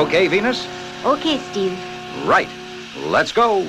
Okay, Venus? Okay, Steve. Right. Let's go.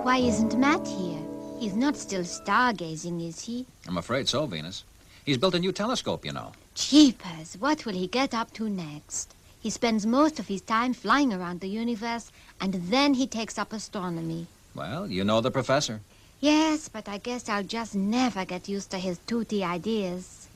Why isn't Matt here? He's not still stargazing, is he? I'm afraid so, Venus. He's built a new telescope, you know. Jeepers, what will he get up to next? He spends most of his time flying around the universe, and then he takes up astronomy. Well, you know the professor. Yes, but I guess I'll just never get used to his tooty ideas.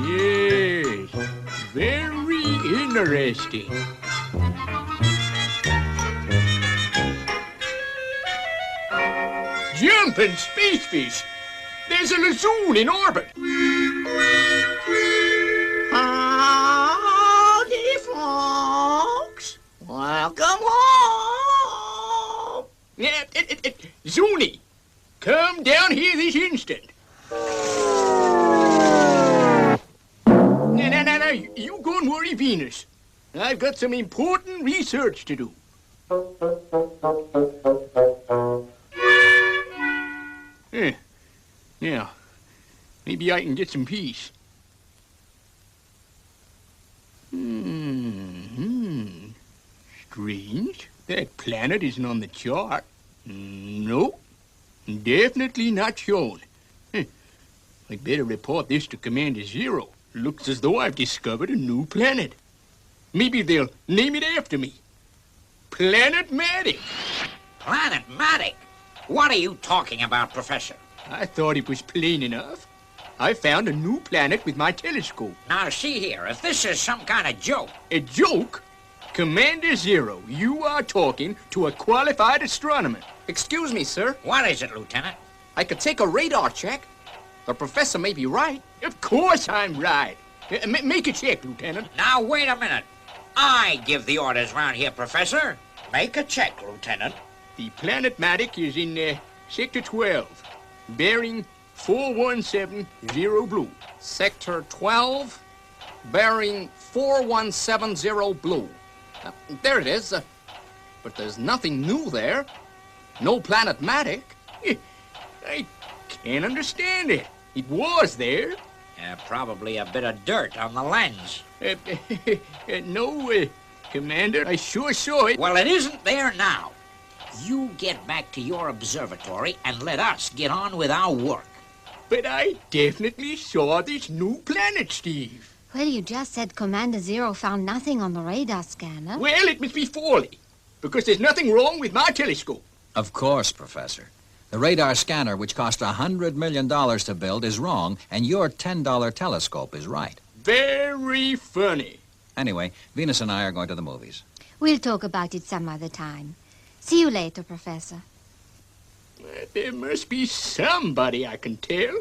Yes. Very interesting. Jumping space fish. There's a lazoon in orbit. Howdy, folks. Welcome home. Yeah, Zuni, come down here this instant. No, you go and worry Venus. I've got some important research to do. Yeah, maybe I can get some peace. Strange. That planet isn't on the chart. Nope. Definitely not shown. I'd better report this to Commander Zero. Looks as though I've discovered a new planet. Maybe they'll name it after me. Planet-matic. Planet-matic? What are you talking about, Professor? I thought it was plain enough. I found a new planet with my telescope. Now, see here, if this is some kind of joke... A joke? Commander Zero, you are talking to a qualified astronomer. Excuse me, sir. What is it, Lieutenant? I could take a radar check. The professor may be right. Of course I'm right. Make a check, Lieutenant. Now, wait a minute. I give the orders round here, Professor. Make a check, Lieutenant. The Planet-matic is in Sector 12, bearing 4170 blue. Sector 12, bearing 4170 blue. There it is. But there's nothing new there. No Planet-matic. I can't understand it. It was there. Probably a bit of dirt on the lens. No, Commander, I sure saw it. Well, it isn't there now. You get back to your observatory and let us get on with our work. But I definitely saw this new planet, Steve. Well, you just said Commander Zero found nothing on the radar scanner. Well, it must be folly, because there's nothing wrong with my telescope. Of course, Professor. The radar scanner, which cost $100 million to build, is wrong, and your $10 telescope is right. Very funny. Anyway, Venus and I are going to the movies. We'll talk about it some other time. See you later, Professor. There must be somebody I can tell.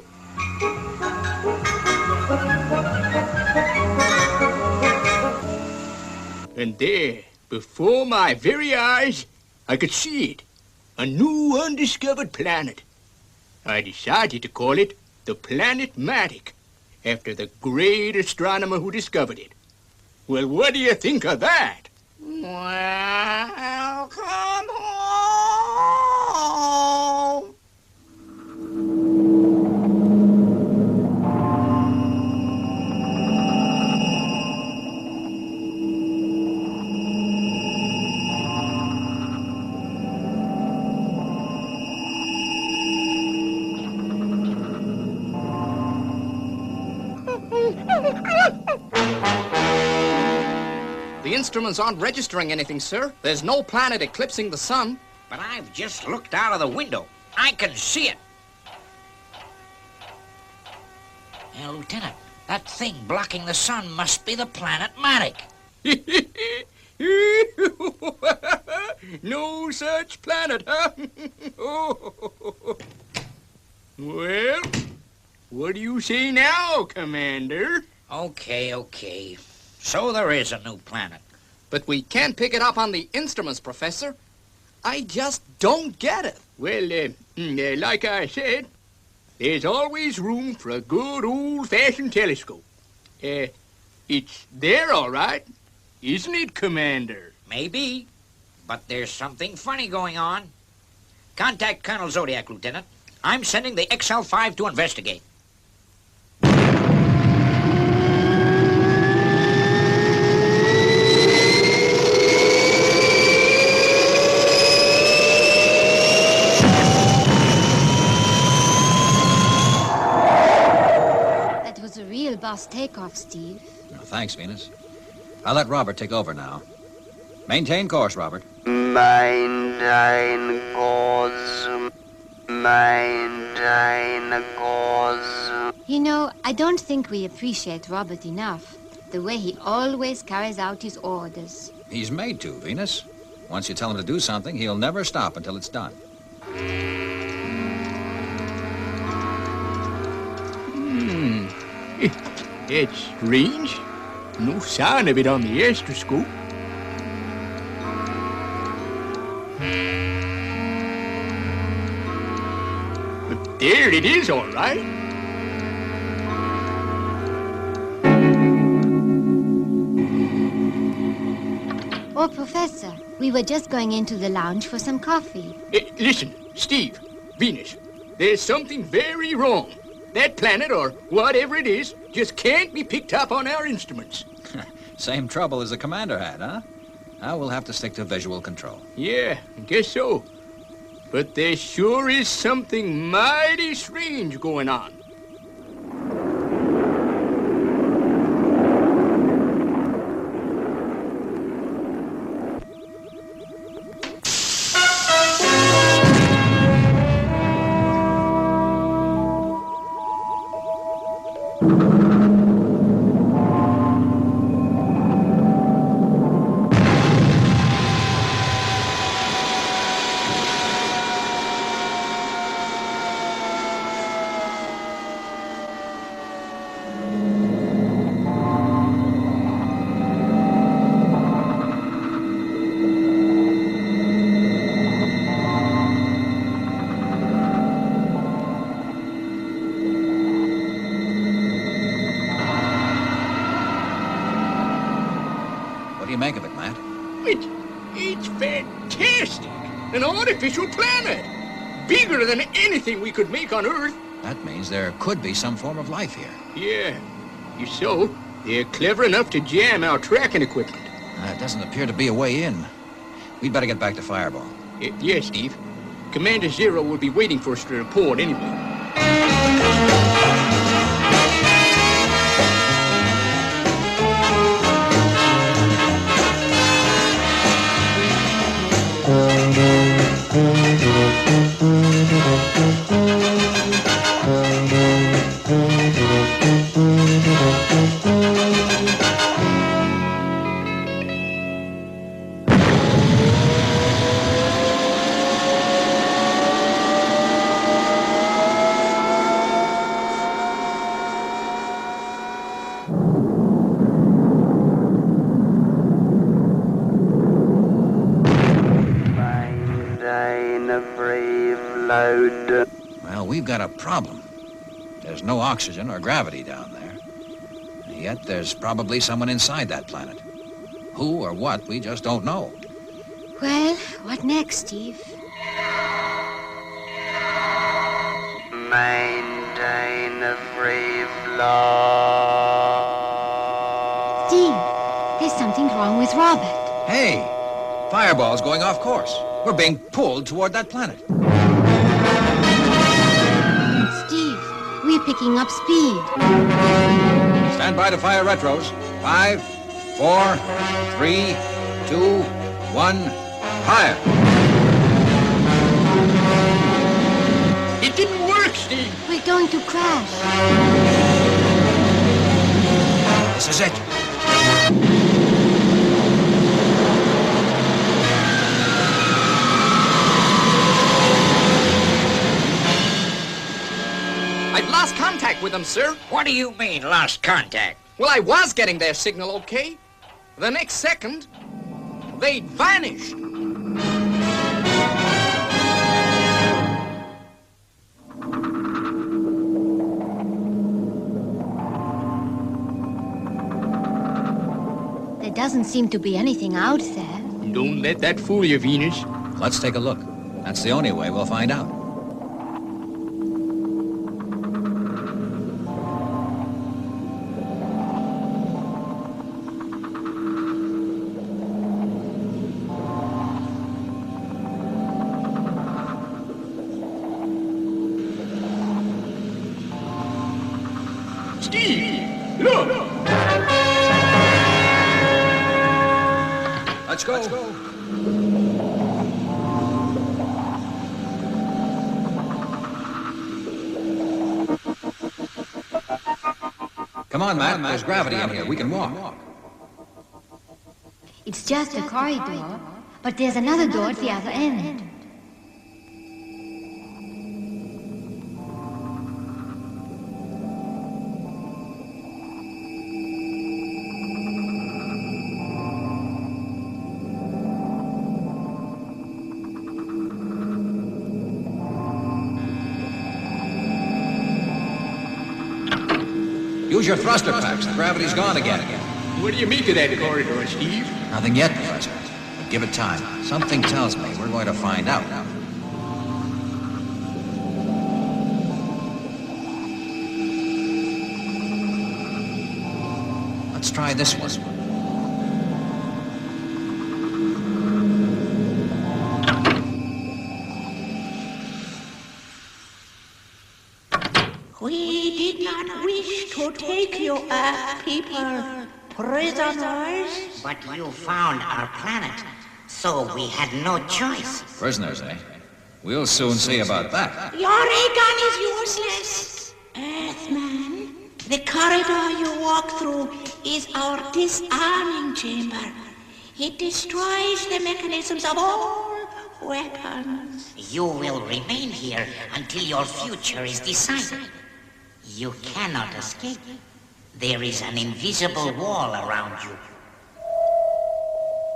And there, before my very eyes, I could see it. A new undiscovered planet. I decided to call it the Planet Matic, after the great astronomer who discovered it. Well, what do you think of that? Welcome home. The instruments aren't registering anything, sir. There's no planet eclipsing the sun. But I've just looked out of the window. I can see it. Lieutenant, that thing blocking the sun must be the Planet Matic. No such planet, huh? Well, what do you say now, Commander? Okay. So there is a new planet. But we can't pick it up on the instruments, Professor. I just don't get it. Well, like I said, there's always room for a good old-fashioned telescope. It's there, all right, isn't it, Commander? Maybe, but there's something funny going on. Contact Colonel Zodiac, Lieutenant. I'm sending the XL5 to investigate. That was a real boss takeoff, Steve. Thanks, Venus. I'll let Robert take over now. Maintain course, Robert. Maintain course. Maintain course. You know, I don't think we appreciate Robert enough. The way he always carries out his orders. He's made to, Venus. Once you tell him to do something, he'll never stop until it's done. That's strange. No sign of it on the astroscope. But there it is, all right. Oh, Professor, we were just going into the lounge for some coffee. Listen, Steve, Venus, there's something very wrong. That planet, or whatever it is, just can't be picked up on our instruments. Same trouble as the commander had, huh? Now we'll have to stick to visual control. Yeah, I guess so. But there sure is something mighty strange going on. What do you make of it, Matt? It's fantastic. An artificial planet. Bigger than anything we could make on Earth. That means there could be some form of life here. Yeah. So, they're clever enough to jam our tracking equipment. It doesn't appear to be a way in. We'd better get back to Fireball. Yes, Steve. Commander Zero will be waiting for us to report anyway. Thank you. load. Well, we've got a problem. There's no oxygen or gravity down there. Yet there's probably someone inside that planet. Who or what, we just don't know. Well, what next, Steve? Maintain a free flow. Steve, there's something wrong with Robert. Hey! Fireball's going off course. We're being pulled toward that planet. Steve, we're picking up speed. Stand by to fire retros. 5, 4, 3, 2, 1, fire! It didn't work, Steve. We're going to crash. This is it. I've lost contact with them, sir. What do you mean, lost contact? Well, I was getting their signal okay. The next second, they'd vanished. There doesn't seem to be anything out there. Don't let that fool you, Venus. Let's take a look. That's the only way we'll find out. Steve, look! Let's go. Come on, Matt. There's gravity in here. We can walk. It's just a corridor, but there's another door at the other end. Use your thruster packs. The gravity's gone again. What do you make of that corridor, Steve? Nothing yet, Professor. But give it time. Something tells me we're going to find out. Let's try this one. We did not wish to take you, Earth people, prisoners. But you found our planet, so we had no choice. Prisoners, eh? We'll soon see about that. Your ray gun is useless. Earthman, the corridor you walk through is our disarming chamber. It destroys the mechanisms of all weapons. You will remain here until your future is decided. You cannot escape. There is an invisible wall around you.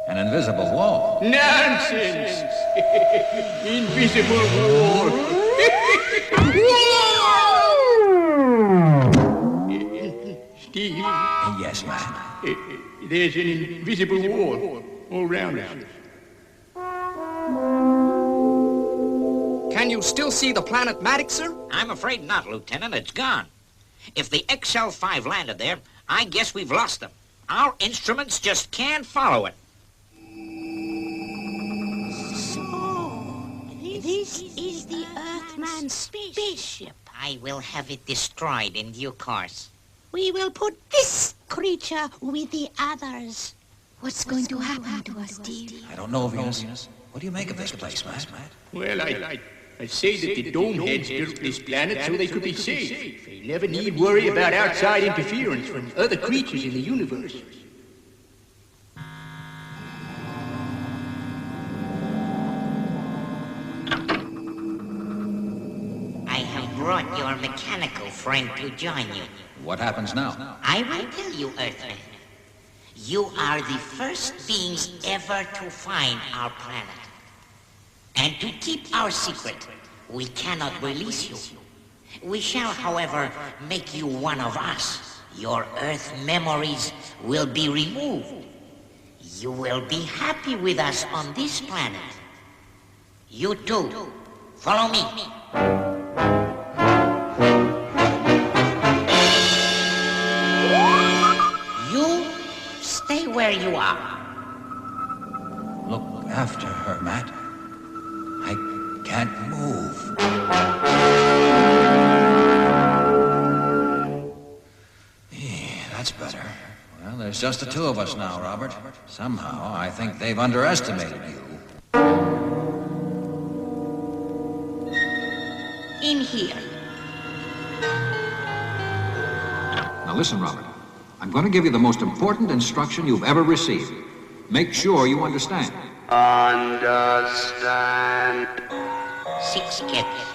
An invisible wall. Nonsense! Invisible wall! Steve, Yes, Matt. there's an invisible wall all around us. Can you still see the planet Maddox, sir? I'm afraid not, Lieutenant. It's gone. If the XL5 landed there, I guess we've lost them. Our instruments just can't follow it. So, this is the Earthman's spaceship. I will have it destroyed in due course. We will put this creature with the others. What's going to happen to us, Steve? I don't know, Venus. What do you make of this place, Matt? Well, I say that the Domeheads built this planet so they could be safe. They never need worry about outside interference from other creatures in the universe. I have brought your mechanical friend to join you. What happens now? I will tell you, Earthman. You are the first beings ever to find our planet. And to keep our secret, we cannot release you. We shall, however, make you one of us. Your Earth memories will be removed. You will be happy with us on this planet. You too. Follow me. You stay where you are. Look after her, Matt. I can't move. That's better. Well, there's just the two of us now, Robert. Somehow, I think they've underestimated you. In here. Now listen, Robert. I'm going to give you the most important instruction you've ever received. Make sure you understand. Understand. 6 kips.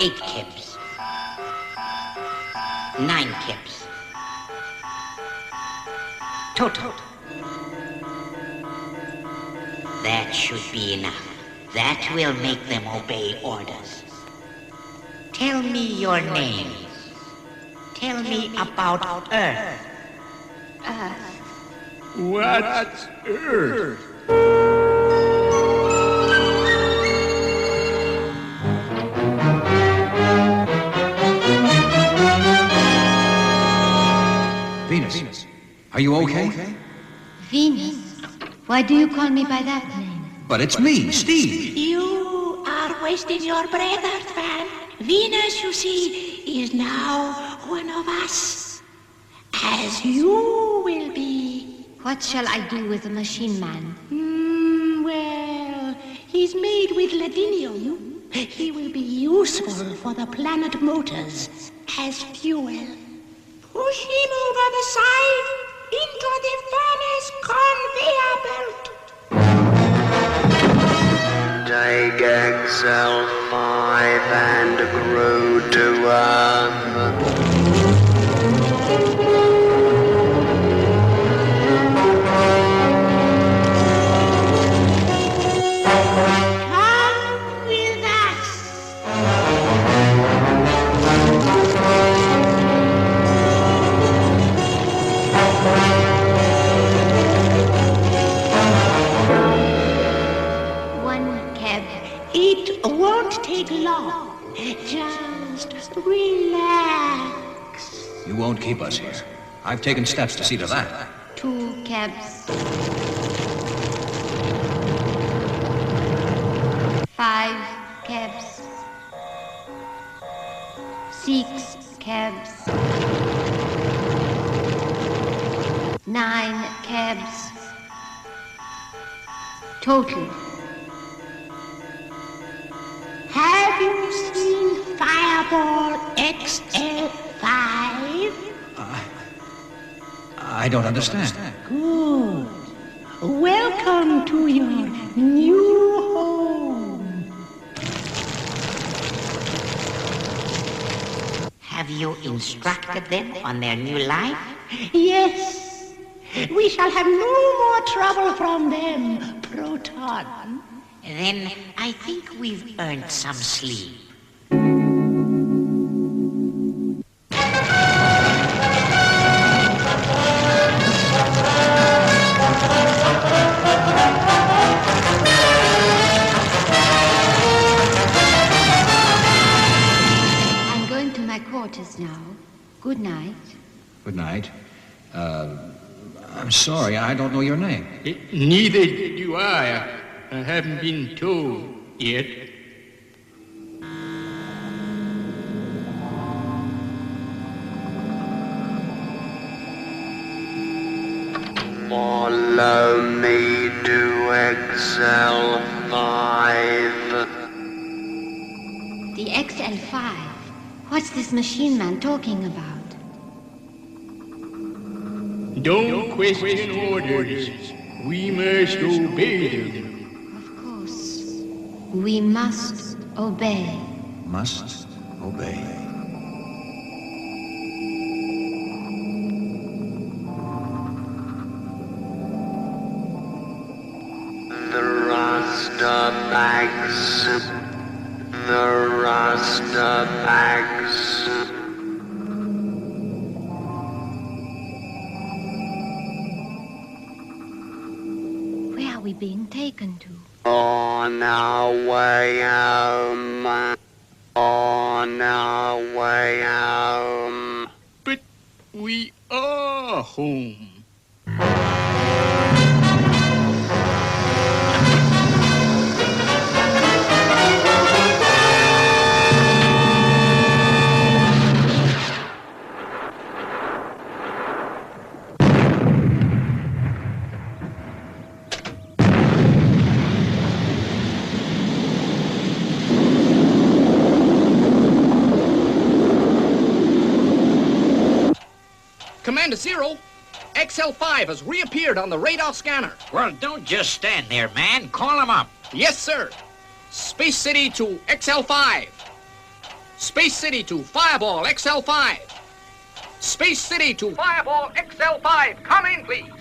8 kips. 9 kips. Total. That should be enough. That will make them obey orders. Tell me your names. Tell me about Earth. What's Earth? Venus. Are you okay? Venus? Why do you call me by that name? But it's me, Steve. You are wasting your breath, Earthman. Venus, you see, is now one of us. As you will be. What shall I do with the machine man? Well, he's made with ladinium. He will be useful for the planet motors as fuel. Push him over the side into the furnace conveyor belt. Take xl5 and grow to Come with us. One cab. It won't take long. Just relax. You won't keep us here. I've taken steps to see to that. 2 cabs. 5 cabs. 6 cabs. 9 cabs. Total. Have you seen Fireball XL5? I don't understand. Good. Welcome to your new home. Have you instructed them on their new life? Yes. We shall have no more trouble from them, Proton. Then I think we've earned some sleep. I'm going to my quarters now. Good night. Good night. I'm sorry, I don't know your name. Neither do I. I haven't been told yet. follow me to xl5. The xl5? What's this machine man talking about? Don't question orders. We must obey them. Of course. We must obey. Must obey. The rust bags. The Rasta bags. Where are we being taken to? On our way home. On our way home. But we are home. Commander Zero, XL5 has reappeared on the radar scanner. Well, don't just stand there, man. Call him up. Yes, sir. Space City to XL5. Space City to Fireball XL5. Space City to Fireball XL5. Come in, please.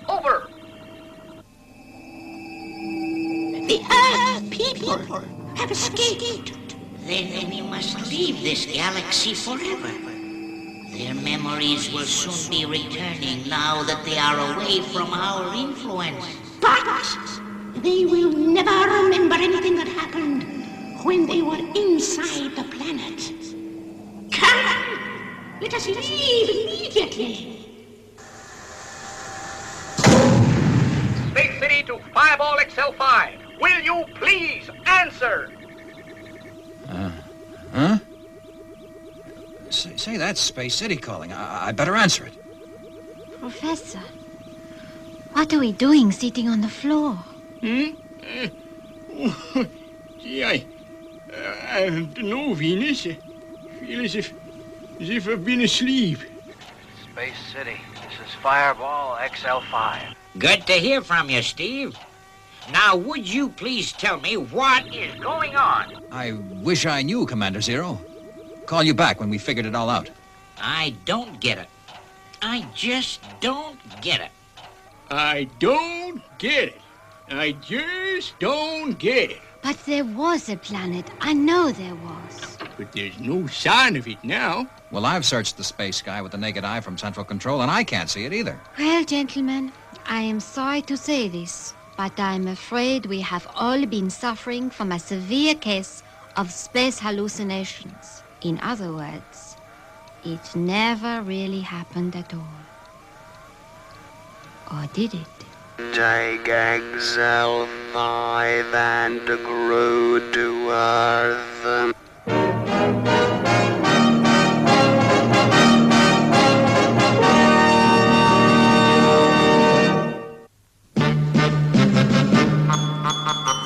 Over. The Earth people have escaped. Then we must leave this galaxy forever. Their memories will soon be returning now that they are away from our influence. But they will never remember anything that happened when they were inside the planet. Come! Let us leave immediately. Space City to Fireball XL5. Will you please answer? Huh? Say, that's Space City calling. I better answer it. Professor, what are we doing sitting on the floor? Gee, I don't know, Venus. I feel as if I've been asleep. Space City, this is Fireball XL5. Good to hear from you, Steve. Now, would you please tell me what is going on? I wish I knew, Commander Zero. Call you back when we figured it all out. I don't get it. I just don't get it. I don't get it. I just don't get it. But there was a planet. I know there was. But there's no sign of it now. Well, I've searched the space sky with the naked eye from Central Control, and I can't see it either. Well, gentlemen, I am sorry to say this, but I'm afraid we have all been suffering from a severe case of space hallucinations. In other words, it never really happened at all. Or did it? Take xl5 and grow to Earth.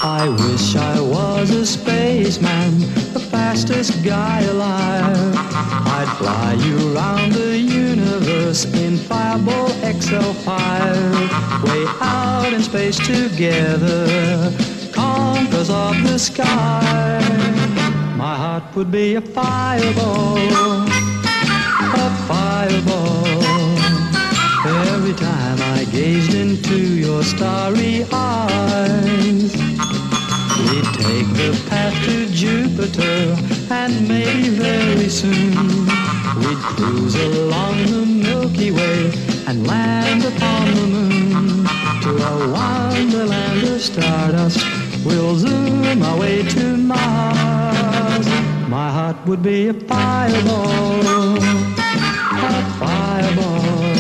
I wish I was a spaceman, the fastest guy alive. I'd fly you around the universe in Fireball XL5. Way out in space together, conquerors of the sky. My heart would be a fireball, a fireball. Every time I gazed into your starry eyes. We'd take the path to Jupiter, and maybe very soon we'd cruise along the Milky Way and land upon the moon. To a wonderland of stardust, we'll zoom our way to Mars. My heart would be a fireball, a fireball.